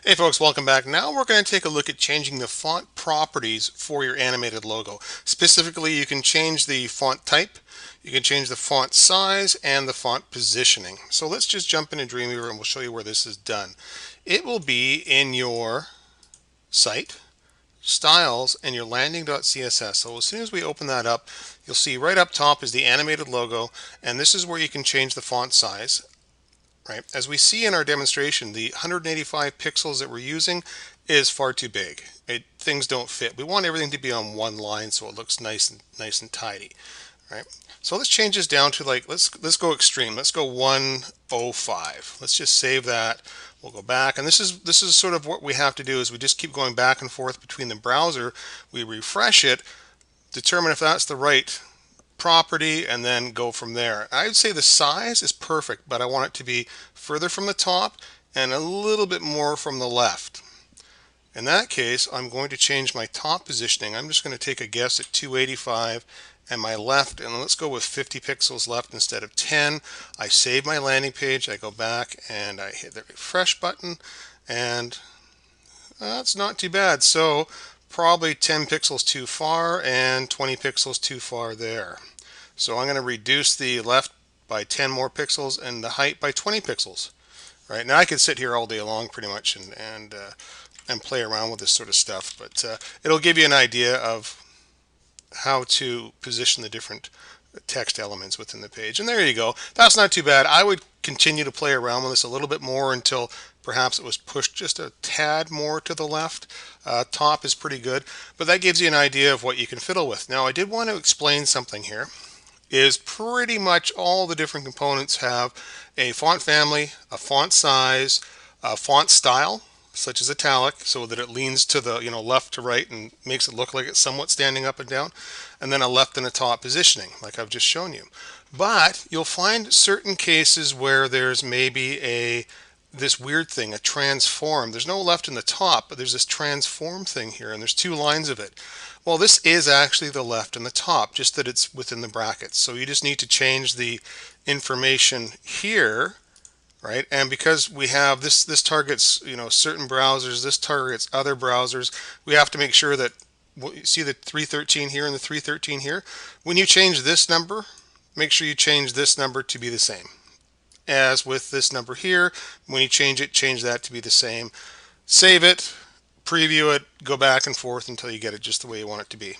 Hey folks, welcome back. Now we're going to take a look at changing the font properties for your animated logo. Specifically, you can change the font type, you can change the font size, and the font positioning. So let's just jump into Dreamweaver and we'll show you where this is done. It will be in your site, styles, and your landing.css. So as soon as we open that up, you'll see right up top is the animated logo, and this is where you can change the font size. Right? As we see in our demonstration, the 185 pixels that we're using is far too big. Things don't fit. We want everything to be on one line so it looks nice and tidy. Right? So let's change this down to let's go extreme. Let's go 105. Let's just save that. We'll go back, and this is sort of what we have to do is we just keep going back and forth between the browser. We refresh it, determine if that's the right property, and then go from there. I'd say the size is perfect, but I want it to be further from the top and a little bit more from the left. In that case, I'm going to change my top positioning. I'm just going to take a guess at 285 and my left, and let's go with 50 pixels left instead of 10. I save my landing page, I go back and I hit the refresh button, and that's not too bad. So probably 10 pixels too far and 20 pixels too far there. So I'm going to reduce the left by 10 more pixels and the height by 20 pixels. Right now I could sit here all day long pretty much and play around with this sort of stuff, but it'll give you an idea of how to position the different text elements within the page. And there you go. That's not too bad. I would continue to play around with this a little bit more until perhaps it was pushed just a tad more to the left. Top is pretty good, but that gives you an idea of what you can fiddle with. Now I did want to explain something here. Is pretty much all the different components have a font family, a font size, a font style, such as italic, so that it leans to the left to right and makes it look like it's somewhat standing up and down, and then a left and a top positioning, like I've just shown you. But you'll find certain cases where there's maybe this weird thing, a transform. There's no left in the top, but there's this transform thing here, and there's two lines of it. Well, this is actually the left and the top, just that it's within the brackets. So you just need to change the information here, right? And because we have this targets, certain browsers, this targets other browsers, we have to make sure that, you see the 313 here and the 313 here? When you change this number, make sure you change this number to be the same. As with this number here, when you change it, change that to be the same. Save it, preview it, go back and forth until you get it just the way you want it to be.